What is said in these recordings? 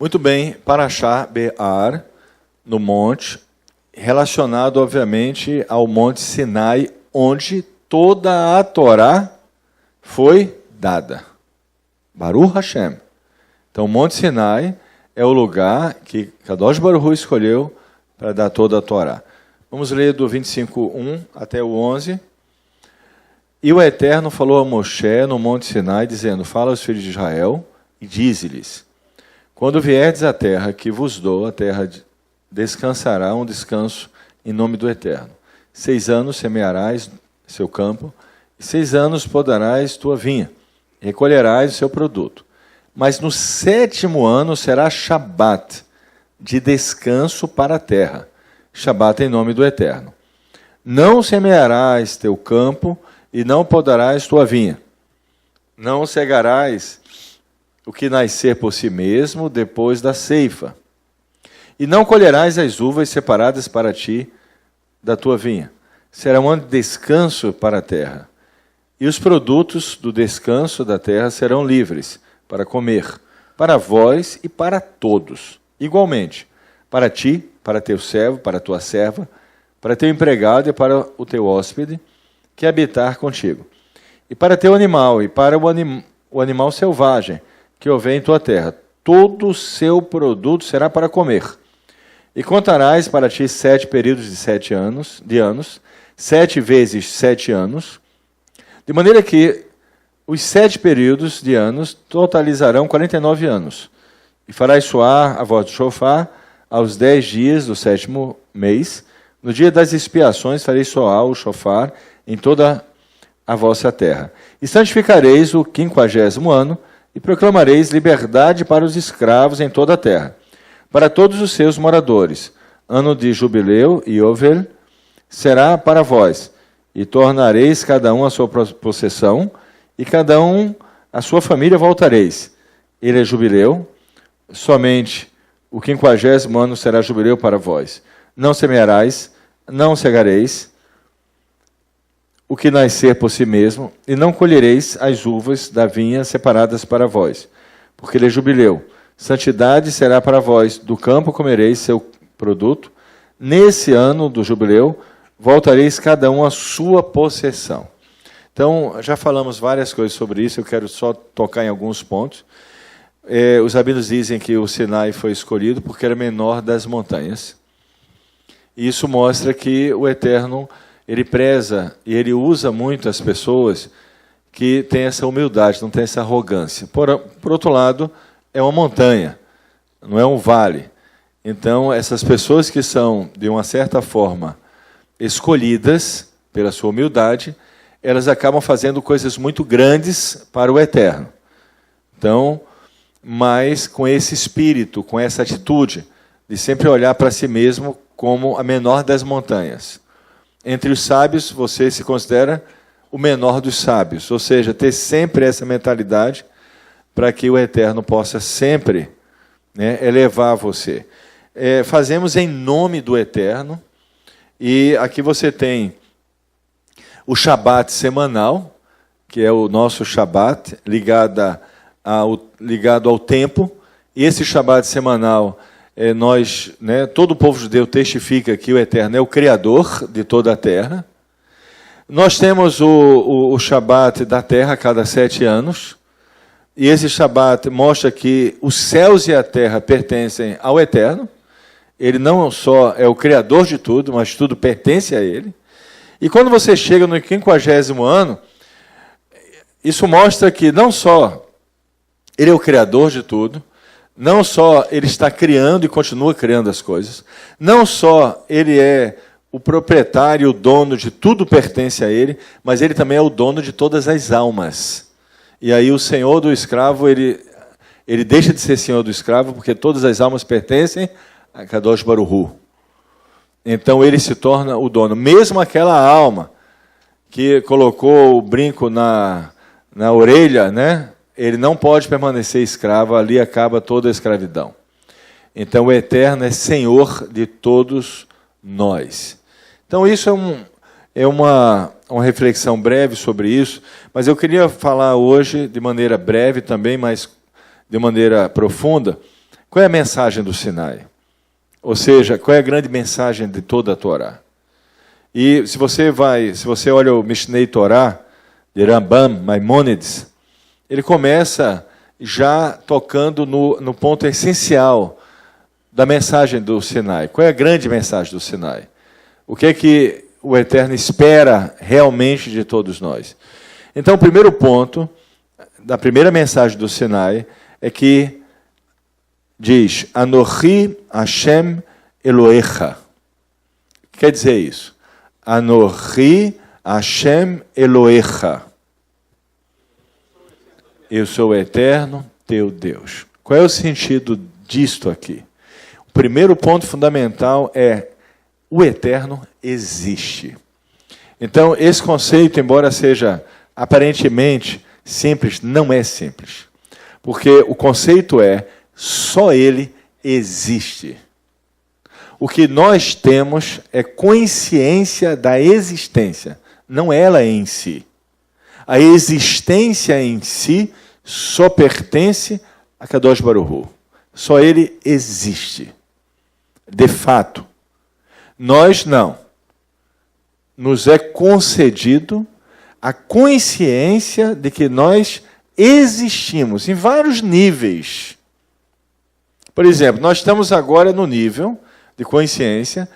Muito bem, Parashá Be'ar, no monte, relacionado, obviamente, ao Monte Sinai, onde toda a Torá foi dada. Baruch Hashem. Então, o Monte Sinai é o lugar que Kadosh Baruch Hu escolheu para dar toda a Torá. Vamos ler do 25:1 até o 11. E o Eterno falou a Moshe no Monte Sinai, dizendo: Fala aos filhos de Israel e dize-lhes: Quando vierdes à terra que vos dou, a terra descansará um descanso em nome do Eterno. 6 anos semearás seu campo, e 6 anos podarás tua vinha, e recolherás o seu produto. Mas no 7º ano será Shabat, de descanso para a terra. Shabat em nome do Eterno. Não semearás teu campo, e não podarás tua vinha. Não cegarás o que nascer por si mesmo depois da ceifa. E não colherás as uvas separadas para ti da tua vinha. Será um ano de descanso para a terra. E os produtos do descanso da terra serão livres para comer, para vós e para todos. Igualmente, para ti, para teu servo, para tua serva, para teu empregado e para o teu hóspede, que habitar contigo. E para teu animal, e para o animal selvagem, que houver em tua terra. Todo o seu produto será para comer. E contarás para ti 7 períodos de 7 anos, 7 vezes 7 anos, de maneira que os 7 períodos de anos totalizarão 49 anos. E farás soar a voz do shofar aos 10 dias do 7º mês. No dia das expiações fareis soar o shofar em toda a vossa terra. E santificareis o 50º ano, e proclamareis liberdade para os escravos em toda a terra, para todos os seus moradores. Ano de jubileu, Yovel, será para vós, e tornareis cada um a sua possessão, e cada um a sua família voltareis. Ele é jubileu, somente o 50º ano será jubileu para vós. Não semearás, não cegareis o que nascer por si mesmo, e não colhereis as uvas da vinha separadas para vós, porque ele é jubileu. Santidade será para vós, do campo comereis seu produto. Nesse ano do jubileu, voltareis cada um à sua possessão. Então, já falamos várias coisas sobre isso, eu quero só tocar em alguns pontos. Os rabinos dizem que o Sinai foi escolhido porque era menor das montanhas. E isso mostra que o Eterno, ele preza e ele usa muito as pessoas que têm essa humildade, não têm essa arrogância. Por outro lado, é uma montanha, não é um vale. Então, essas pessoas que são, de uma certa forma, escolhidas pela sua humildade, elas acabam fazendo coisas muito grandes para o Eterno. Então, mas com esse espírito, com essa atitude, de sempre olhar para si mesmo como a menor das montanhas. Entre os sábios, você se considera o menor dos sábios, ou seja, ter sempre essa mentalidade para que o Eterno possa sempre, né, elevar você. Fazemos em nome do Eterno, e aqui você tem o Shabat semanal, que é o nosso Shabat, ligado ao tempo, e esse Shabat semanal, nós, né, todo o povo judeu testifica que o Eterno é o Criador de toda a terra. Nós temos o Shabat da terra a cada 7 anos, e esse Shabat mostra que os céus e a terra pertencem ao Eterno. Ele não só é o Criador de tudo, mas tudo pertence a Ele. E quando você chega no 50º ano, isso mostra que não só Ele é o Criador de tudo, não só Ele está criando e continua criando as coisas, não só Ele é o proprietário, o dono de tudo pertence a Ele, mas Ele também é o dono de todas as almas. E aí o senhor do escravo, ele deixa de ser senhor do escravo, porque todas as almas pertencem a Kadosh Baruch Hu. Então ele se torna o dono. Mesmo aquela alma que colocou o brinco na orelha, né? Ele não pode permanecer escravo, ali acaba toda a escravidão. Então o Eterno é Senhor de todos nós. Então isso é uma reflexão breve sobre isso, mas eu queria falar hoje de maneira breve também, mas de maneira profunda, Qual é a mensagem do Sinai? Ou seja, qual é a grande mensagem de toda a Torá? E se você olha o Mishnei Torá, de Rambam, Maimônides, ele começa já tocando no ponto essencial da mensagem do Sinai. Qual é a grande mensagem do Sinai? O que é que o Eterno espera realmente de todos nós? Então, o primeiro ponto da primeira mensagem do Sinai é que diz, Anochi Hashem Elohecha. O que quer dizer isso? Anochi Hashem Elohecha. Eu sou o Eterno, teu Deus. Qual é o sentido disto aqui? O primeiro ponto fundamental é o Eterno existe. Então, esse conceito, embora seja aparentemente simples, não é simples. Porque o conceito é, só Ele existe. O que nós temos é consciência da existência, não ela em si. A existência em si só pertence a Kadosh Baruch Hu. Só Ele existe. De fato. Nós não. Nos é concedido a consciência de que nós existimos em vários níveis. Por exemplo, nós estamos agora no nível de consciência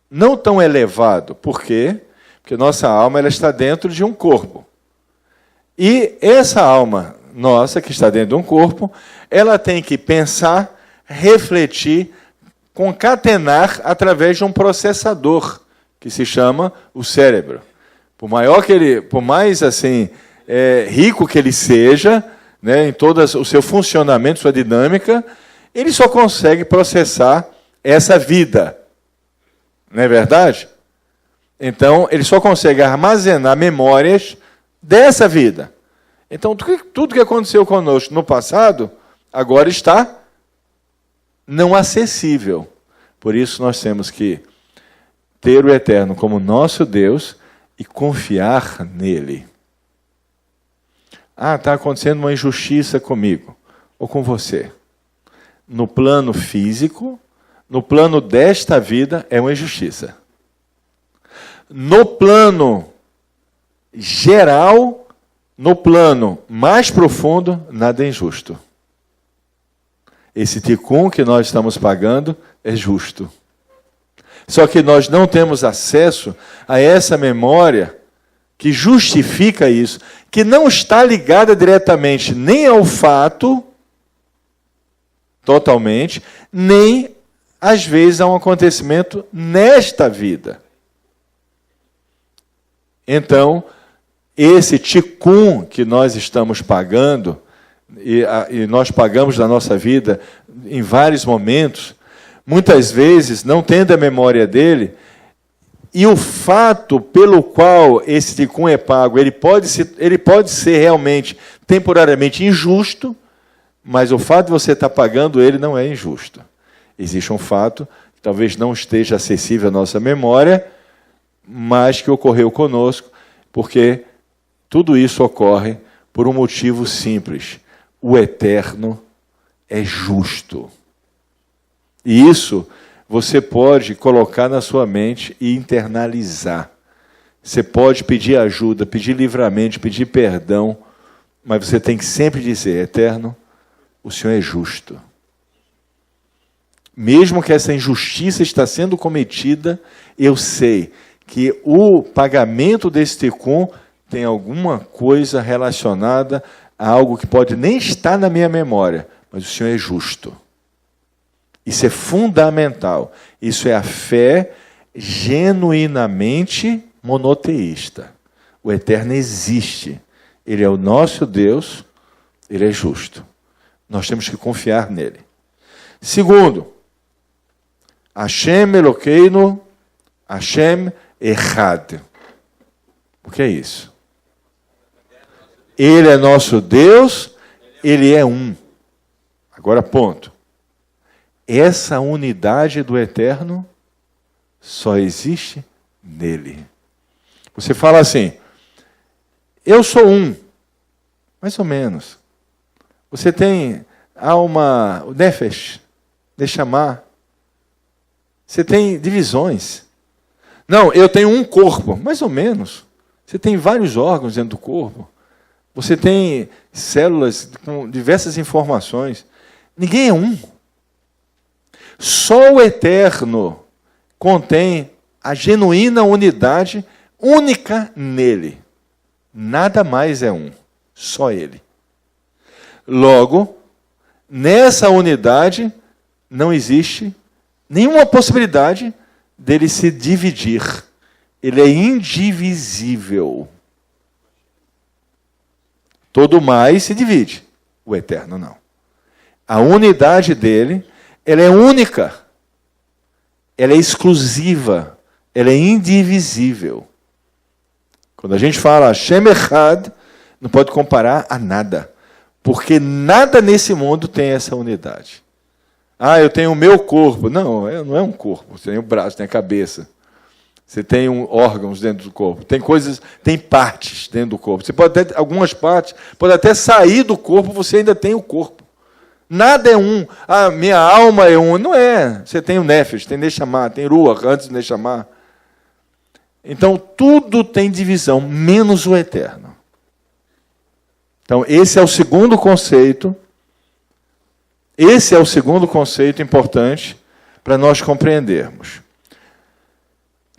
não tão elevado. Por quê? Porque nossa alma ela está dentro de um corpo. E essa alma nossa, que está dentro de um corpo, ela tem que pensar, refletir, concatenar através de um processador, que se chama o cérebro. Por mais assim, rico que ele seja, né, em todo o seu funcionamento, sua dinâmica, ele só consegue processar essa vida. Não é verdade? Então, ele só consegue armazenar memórias dessa vida. Então, tudo que aconteceu conosco no passado, agora está não acessível. Por isso, nós temos que ter o Eterno como nosso Deus e confiar nele. Ah, está acontecendo uma injustiça comigo ou com você. No plano físico, no plano desta vida, é uma injustiça. No plano geral, no plano mais profundo, nada é injusto. Esse tikkun que nós estamos pagando é justo. Só que nós não temos acesso a essa memória que justifica isso, que não está ligada diretamente nem ao fato, totalmente, nem, às vezes, a um acontecimento nesta vida. Então, esse tikkun que nós estamos pagando, e nós pagamos na nossa vida em vários momentos, muitas vezes, não tendo a memória dele, e o fato pelo qual esse tikkun é pago, ele pode ser realmente, temporariamente injusto, mas o fato de você estar pagando ele não é injusto. Existe um fato que talvez não esteja acessível à nossa memória, mas que ocorreu conosco, porque tudo isso ocorre por um motivo simples. O Eterno é justo. E isso você pode colocar na sua mente e internalizar. Você pode pedir ajuda, pedir livramento, pedir perdão, mas você tem que sempre dizer, Eterno, o Senhor é justo. Mesmo que essa injustiça está sendo cometida, eu sei que o pagamento desse tikkun tem alguma coisa relacionada a algo que pode nem estar na minha memória, mas o Senhor é justo. Isso é fundamental. Isso é a fé genuinamente monoteísta. O Eterno existe. Ele é o nosso Deus, Ele é justo. Nós temos que confiar nele. Segundo, Hashem Elokeinu, Hashem Echad. O que é isso? Ele é nosso Deus, Ele é um. Agora, ponto. Essa unidade do Eterno só existe nele. Você fala assim, eu sou um, mais ou menos. Você tem alma, o nefesh, Neshama. Você tem divisões. Não, eu tenho um corpo, mais ou menos. Você tem vários órgãos dentro do corpo. Você tem células com diversas informações. Ninguém é um. Só o Eterno contém a genuína unidade única nele. Nada mais é um. Só ele. Logo, nessa unidade não existe nenhuma possibilidade dele se dividir. Ele é indivisível. Todo mais se divide. O Eterno não. A unidade dele, ela é única. Ela é exclusiva. Ela é indivisível. Quando a gente fala Hashem Echad, não pode comparar a nada. Porque nada nesse mundo tem essa unidade. Ah, eu tenho o meu corpo. Não é um corpo. Você tem o braço, tem a cabeça. Você tem órgãos dentro do corpo. Tem coisas, tem partes dentro do corpo. Você pode ter algumas partes, pode até sair do corpo, você ainda tem o corpo. Nada é um. Ah, minha alma é um. Não é. Você tem o Nefesh, tem Neshama, tem Ruach, antes do Neshama. Então, tudo tem divisão, menos o Eterno. Então, esse é o segundo conceito. Esse é o segundo conceito importante para nós compreendermos.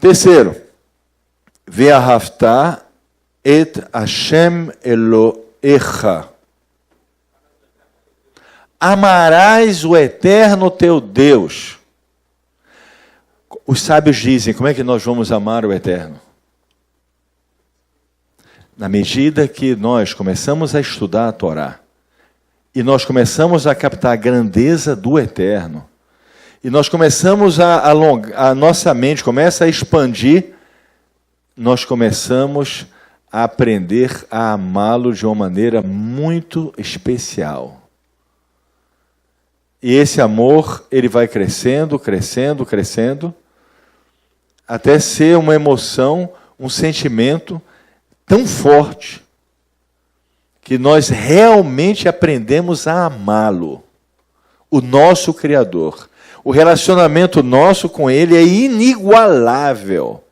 Terceiro, Ve'ahavta et Hashem Elohecha. Amarás o Eterno teu Deus. Os sábios dizem, como é que nós vamos amar o Eterno? Na medida que nós começamos a estudar a Torá, e nós começamos a captar a grandeza do Eterno, e nós começamos a nossa mente começa a expandir, nós começamos a aprender a amá-lo de uma maneira muito especial. E esse amor, ele vai crescendo, crescendo, crescendo, até ser uma emoção, um sentimento tão forte, que nós realmente aprendemos a amá-lo, o nosso Criador. O relacionamento nosso com Ele é inigualável.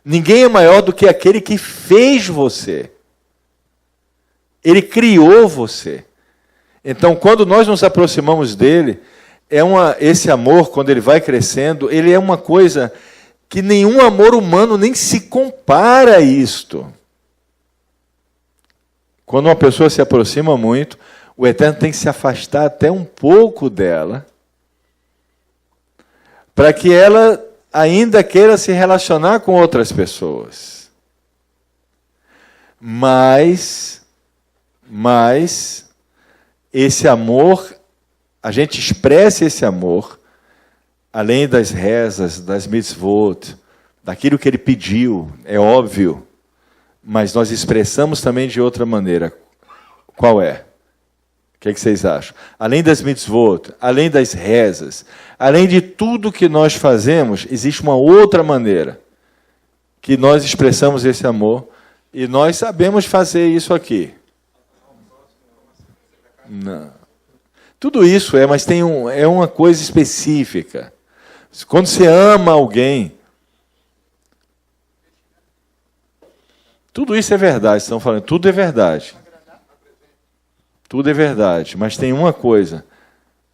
Ninguém é maior do que aquele que fez você. Ele criou você. Então, quando nós nos aproximamos dele, esse amor, quando ele vai crescendo, ele é uma coisa que nenhum amor humano nem se compara a isto. Quando uma pessoa se aproxima muito, o Eterno tem que se afastar até um pouco dela, para que ela ainda queira se relacionar com outras pessoas. Mas esse amor, a gente expressa esse amor, além das rezas, das mitzvot, daquilo que ele pediu, é óbvio, mas nós expressamos também de outra maneira. Qual é? O que é que vocês acham? Além das mitzvot, além das rezas, além de tudo que nós fazemos, existe uma outra maneira que nós expressamos esse amor, e nós sabemos fazer isso aqui. Não. Tudo isso mas é uma coisa específica. Quando você ama alguém, tudo isso é verdade, estão falando, tudo é verdade. Tudo é verdade, mas tem uma coisa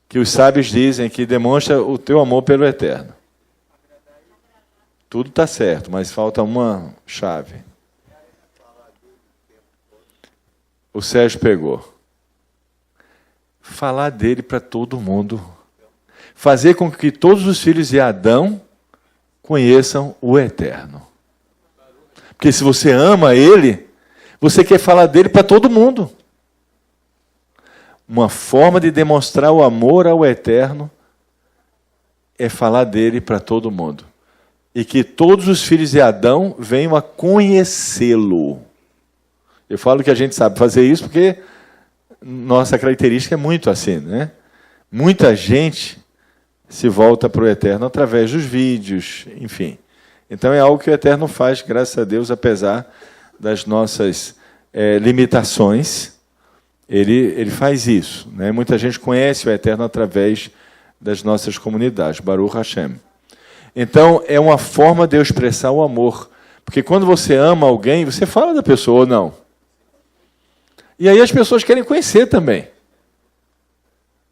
que os sábios dizem que demonstra o teu amor pelo Eterno. Tudo está certo, mas falta uma chave. O Sérgio pegou. Falar dele para todo mundo. Fazer com que todos os filhos de Adão conheçam o Eterno. Porque se você ama ele, você quer falar dele para todo mundo. Uma forma de demonstrar o amor ao Eterno é falar dele para todo mundo. E que todos os filhos de Adão venham a conhecê-lo. Eu falo que a gente sabe fazer isso porque nossa característica é muito assim, né? Muita gente se volta para o Eterno através dos vídeos, enfim. Então é algo que o Eterno faz, graças a Deus, apesar das nossas limitações. Ele faz isso, né? Muita gente conhece o Eterno através das nossas comunidades, Baruch Hashem. Então, é uma forma de eu expressar o amor. Porque quando você ama alguém, você fala da pessoa ou não. E aí as pessoas querem conhecer também.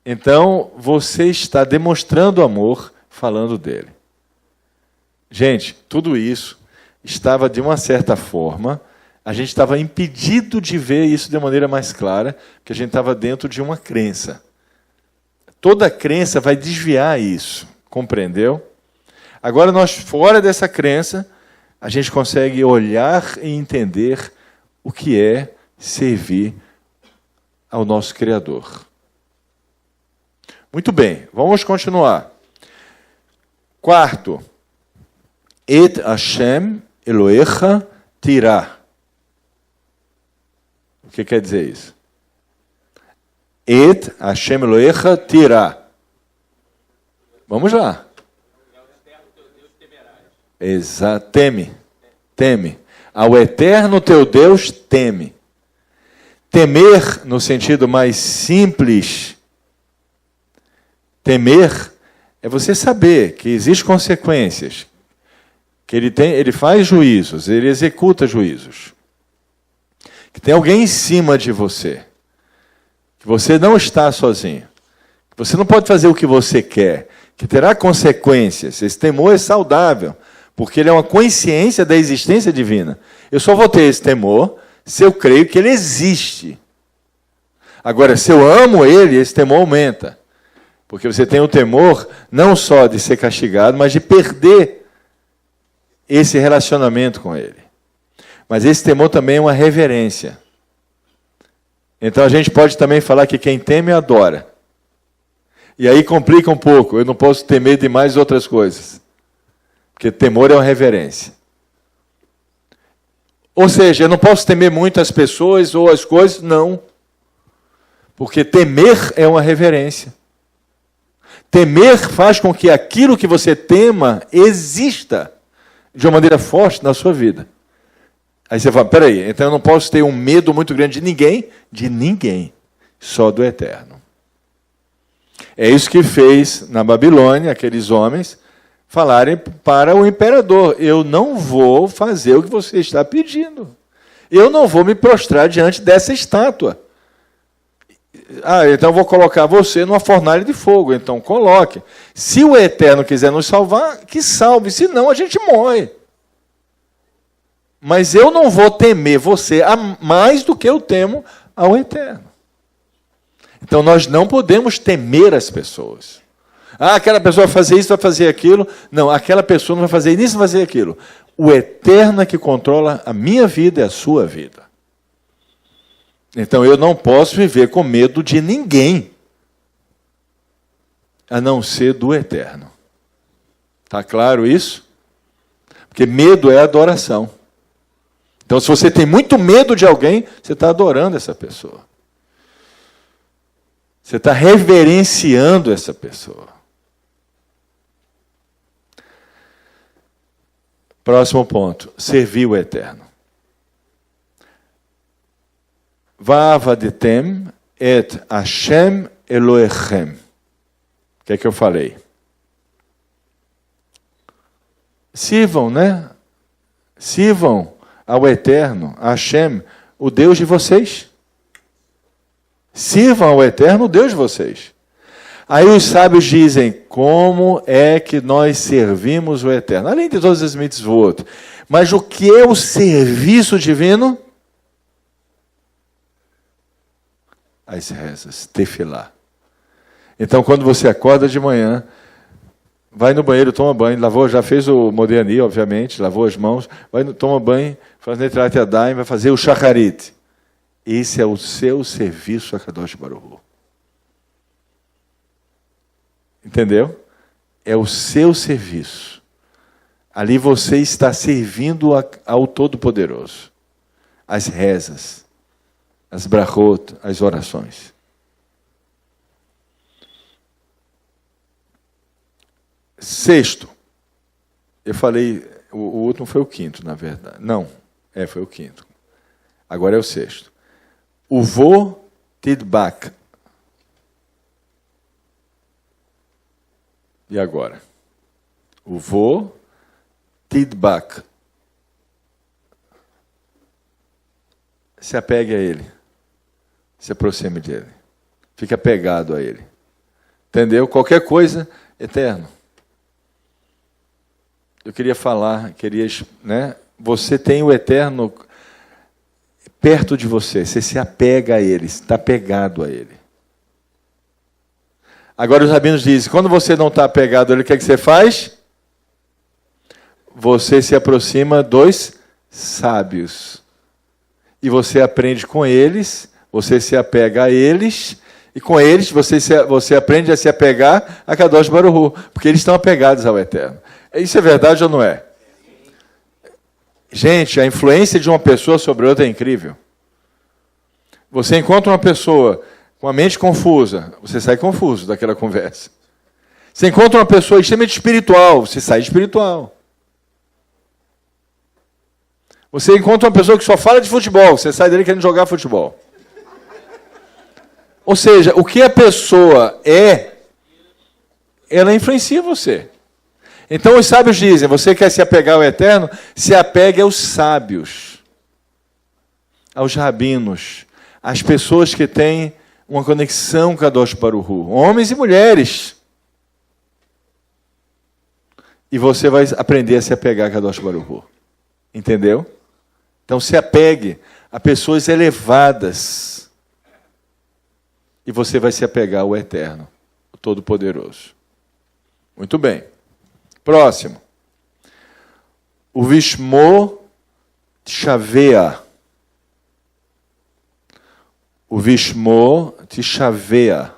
Então, você está demonstrando amor falando dele. Gente, tudo isso estava, de uma certa forma, a gente estava impedido de ver isso de maneira mais clara, porque a gente estava dentro de uma crença. Toda crença vai desviar isso, compreendeu? Agora, nós, fora dessa crença, a gente consegue olhar e entender o que é servir ao nosso Criador. Muito bem, vamos continuar. Quarto, Et Hashem Elohecha Tirá. O que quer dizer isso? Et Hashem Elohecha Tirá. Vamos lá. Exato. Teme. Ao eterno teu Deus teme. Temer, no sentido mais simples, temer é você saber que existem consequências, que ele faz juízos, ele executa juízos, que tem alguém em cima de você, que você não está sozinho, que você não pode fazer o que você quer, que terá consequências. Esse temor é saudável, porque ele é uma consciência da existência divina. Eu só vou ter esse temor se eu creio que ele existe. Agora, se eu amo ele, esse temor aumenta. Porque você tem o temor não só de ser castigado, mas de perder esse relacionamento com ele. Mas esse temor também é uma reverência. Então a gente pode também falar que quem teme adora. E aí complica um pouco. Eu não posso temer demais outras coisas. Porque temor é uma reverência. Ou seja, eu não posso temer muito as pessoas ou as coisas, não. Porque temer é uma reverência. Temer faz com que aquilo que você tema exista de uma maneira forte na sua vida. Aí você fala, peraí, então eu não posso ter um medo muito grande de ninguém, só do Eterno. É isso que fez na Babilônia, aqueles homens falarem para o imperador, eu não vou fazer o que você está pedindo. Eu não vou me prostrar diante dessa estátua. Então eu vou colocar você numa fornalha de fogo. Então coloque. Se o Eterno quiser nos salvar, que salve. Senão a gente morre. Mas eu não vou temer você mais do que eu temo ao Eterno. Então nós não podemos temer as pessoas. Aquela pessoa vai fazer isso, vai fazer aquilo. Não, aquela pessoa não vai fazer isso, vai fazer aquilo. O Eterno é que controla a minha vida e a sua vida. Então eu não posso viver com medo de ninguém, a não ser do Eterno. Está claro isso? Porque medo é adoração. Então se você tem muito medo de alguém, você está adorando essa pessoa. Você está reverenciando essa pessoa. Próximo ponto, servir o Eterno. Va'avadetem et Hashem Elohechem. O que é que eu falei? Sirvam, né? Sirvam ao Eterno, a Hashem, o Deus de vocês. Sirvam ao Eterno, o Deus de vocês. Aí os sábios dizem, como é que nós servimos o Eterno? Além de todos os mitzvot. Mas o que é o serviço divino? As rezas, tefilá. Então, quando você acorda de manhã, vai no banheiro, toma banho, lavou, já fez o Modéani, obviamente, lavou as mãos, toma banho, faz Netrat Yadayim, vai fazer o Shacharit. Esse é o seu serviço a Kadosh Baruch Hu. Entendeu? É o seu serviço. Ali você está servindo ao Todo-Poderoso. As rezas, as brachot, as orações. Sexto. Eu falei, o último foi o quinto, na verdade. Não, foi o quinto. Agora é o sexto. Uvo tidbak. E agora? O vô, tidbak. Se apegue a ele. Se aproxime dele. Fique apegado a ele. Entendeu? Qualquer coisa, eterno. Eu queria falar, né? Você tem o eterno perto de você. Você se apega a ele, está apegado a ele. Agora os rabinos dizem, quando você não está apegado a ele, o que é que você faz? Você se aproxima dos sábios. E você aprende com eles, você se apega a eles, e com eles você aprende a se apegar a Kadosh Baruch Hu, porque eles estão apegados ao Eterno. Isso é verdade ou não é? Gente, a influência de uma pessoa sobre outra é incrível. Você encontra uma pessoa com a mente confusa, você sai confuso daquela conversa. Você encontra uma pessoa extremamente espiritual, você sai espiritual. Você encontra uma pessoa que só fala de futebol, você sai dele querendo jogar futebol. Ou seja, o que a pessoa é, ela influencia você. Então os sábios dizem, você quer se apegar ao Eterno? Se apegue aos sábios, aos rabinos, às pessoas que têm uma conexão com Kadosh Baruch Hu, homens e mulheres. E você vai aprender a se apegar a Kadosh Baruch Hu. Entendeu? Então se apegue a pessoas elevadas. E você vai se apegar ao Eterno, o Todo-Poderoso. Muito bem. Próximo. O Vishmo Tshavea. O Vishmo Tshavea.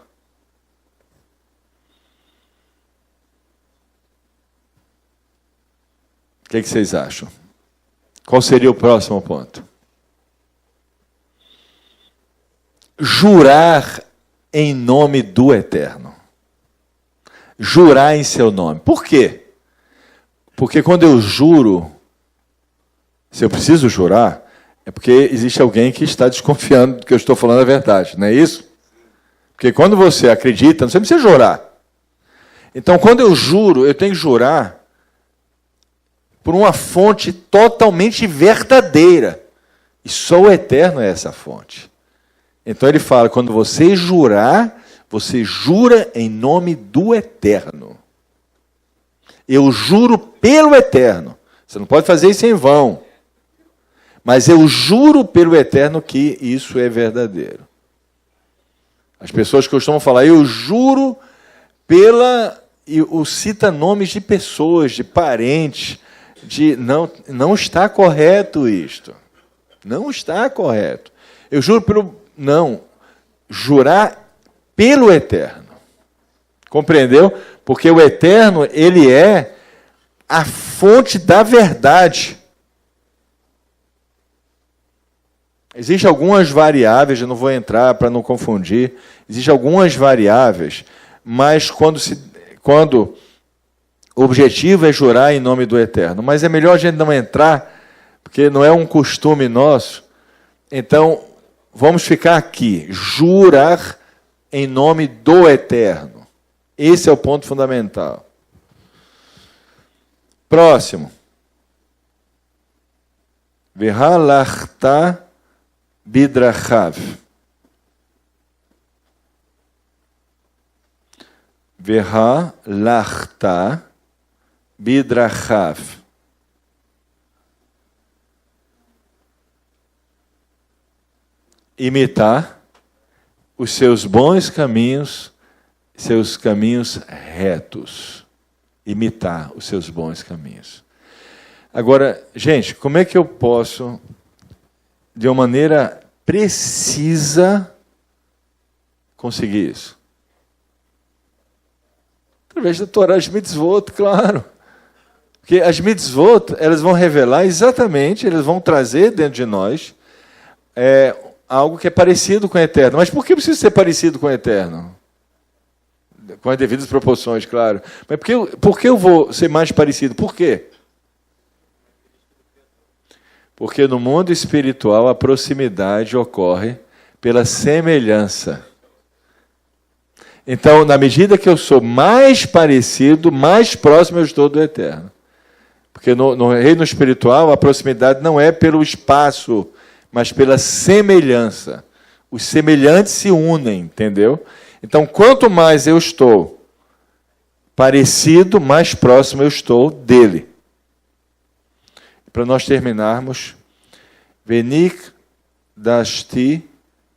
O que vocês acham? Qual seria o próximo ponto? Jurar em nome do Eterno. Jurar em seu nome. Por quê? Porque quando eu juro, se eu preciso jurar, é porque existe alguém que está desconfiando que eu estou falando a verdade, não é isso? Porque quando você acredita, você não precisa jurar. Então, quando eu juro, eu tenho que jurar por uma fonte totalmente verdadeira. E só o Eterno é essa fonte. Então ele fala, quando você jurar, você jura em nome do Eterno. Eu juro pelo Eterno. Você não pode fazer isso em vão. Mas eu juro pelo Eterno que isso é verdadeiro. As pessoas costumam falar, eu juro pela... E cita nomes de pessoas, de parentes, não está correto isto. Não está correto. Eu juro pelo... Não. Jurar pelo Eterno. Compreendeu? Porque o Eterno, ele é a fonte da verdade. Existem algumas variáveis, eu não vou entrar para não confundir, existem algumas variáveis, mas quando o objetivo é jurar em nome do Eterno. Mas é melhor a gente não entrar, porque não é um costume nosso. Então, vamos ficar aqui. Jurar em nome do Eterno. Esse é o ponto fundamental. Próximo. Vehalachta bidrachav. Vehalachta bidrachav. Imitar os seus bons caminhos, seus caminhos retos. Imitar os seus bons caminhos. Agora, gente, como é que eu posso, de uma maneira precisa, conseguir isso? Através da Torá, as mitzvot, claro. Porque as mitzvot, elas vão revelar exatamente, elas vão trazer dentro de nós algo que é parecido com o Eterno. Mas por que precisa ser parecido com o Eterno? Com as devidas proporções, claro. Mas por que eu vou ser mais parecido? Por quê? Porque no mundo espiritual a proximidade ocorre pela semelhança. Então, na medida que eu sou mais parecido, mais próximo eu estou do Eterno. Porque no reino espiritual, a proximidade não é pelo espaço, mas pela semelhança. Os semelhantes se unem, entendeu? Então, quanto mais eu estou parecido, mais próximo eu estou dele. Para nós terminarmos, Venik dashti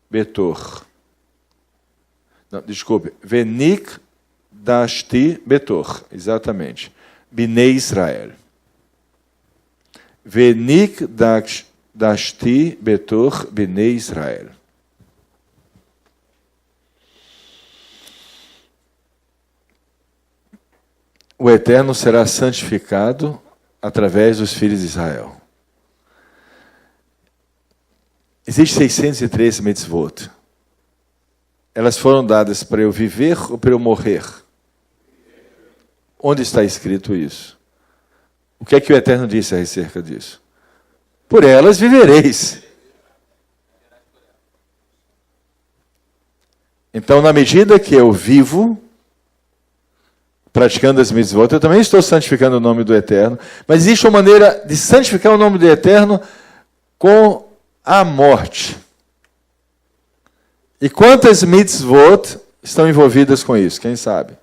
betor. Não, desculpe, Venik dashti betor, exatamente. Binei Israel. Venik dashti betor Binei Israel. O Eterno será santificado através dos filhos de Israel. Existem 613 mitzvot. Elas foram dadas para eu viver ou para eu morrer? Onde está escrito isso? O que é que o Eterno disse acerca disso? Por elas vivereis. Então, na medida que eu vivo, praticando as mitzvot, eu também estou santificando o nome do Eterno, mas existe uma maneira de santificar o nome do Eterno com a morte. E quantas mitzvot estão envolvidas com isso? Quem sabe?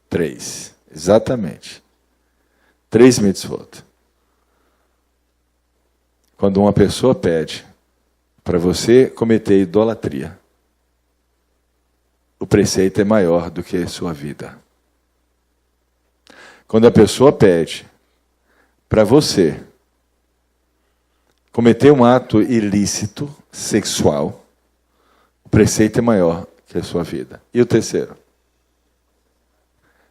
3. Exatamente. 3 mitzvot. Quando uma pessoa pede para você cometer idolatria, o preceito é maior do que a sua vida. Quando a pessoa pede para você cometer um ato ilícito, sexual, o preceito é maior que a sua vida. E o terceiro?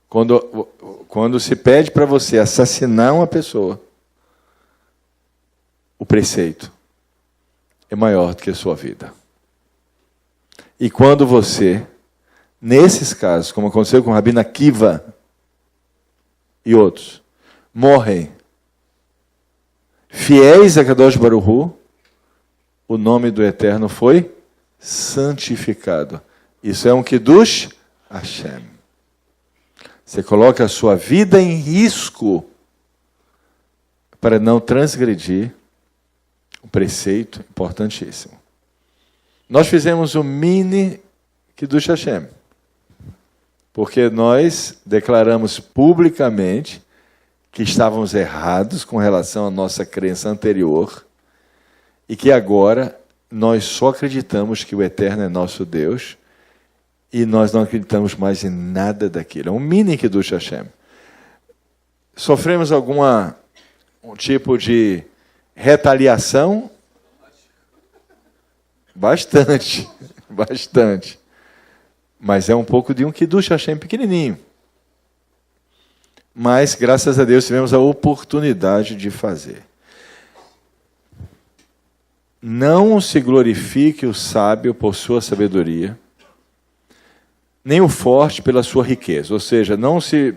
Quando se pede para você assassinar uma pessoa, o preceito é maior do que a sua vida. E quando você, nesses casos, como aconteceu com Rabino Akiva e outros, morrem fiéis a Kadosh Baruch Hu, o nome do Eterno foi santificado. Isso é um Kiddush Hashem. Você coloca a sua vida em risco para não transgredir um preceito importantíssimo. Nós fizemos um mini Kiddush Hashem, porque nós declaramos publicamente que estávamos errados com relação à nossa crença anterior e que agora nós só acreditamos que o Eterno é nosso Deus e nós não acreditamos mais em nada daquilo. É um mini Kiddush Hashem. Sofremos um tipo de retaliação? Bastante, bastante. Mas é um pouco de um Kiddush Hashem pequenininho. Mas, graças a Deus, tivemos a oportunidade de fazer. Não se glorifique o sábio por sua sabedoria, nem o forte pela sua riqueza. Ou seja, não se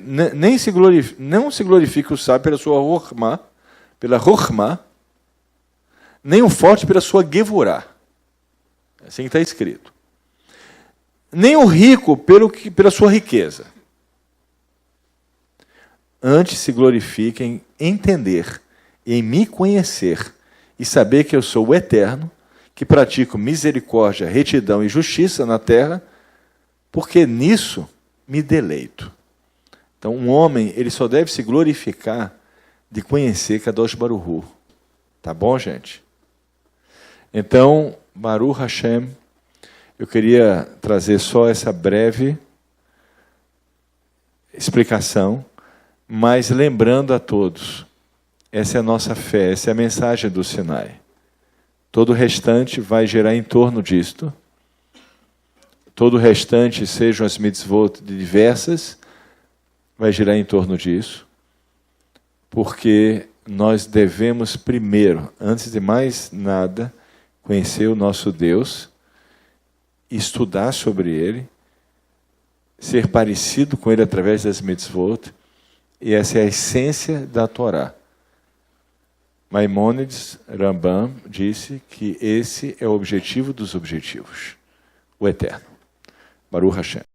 glorifique o sábio pela sua rochma, nem o forte pela sua gevurah. É assim que está escrito. Nem o rico pela sua riqueza. Antes se glorifique em entender, em me conhecer e saber que eu sou o Eterno, que pratico misericórdia, retidão e justiça na terra, porque nisso me deleito. Então, um homem, ele só deve se glorificar de conhecer Kadosh Baruch Hu. Tá bom, gente? Então, Baruch Hashem, eu queria trazer só essa breve explicação, mas lembrando a todos, essa é a nossa fé, essa é a mensagem do Sinai. Todo o restante vai girar em torno disto. Todo o restante, sejam as mitzvot diversas, vai girar em torno disso. Porque nós devemos primeiro, antes de mais nada, conhecer o nosso Deus, estudar sobre Ele, ser parecido com Ele através das mitzvot, e essa é a essência da Torá. Maimônides, Rambam, disse que esse é o objetivo dos objetivos, o Eterno. Baruch Hashem.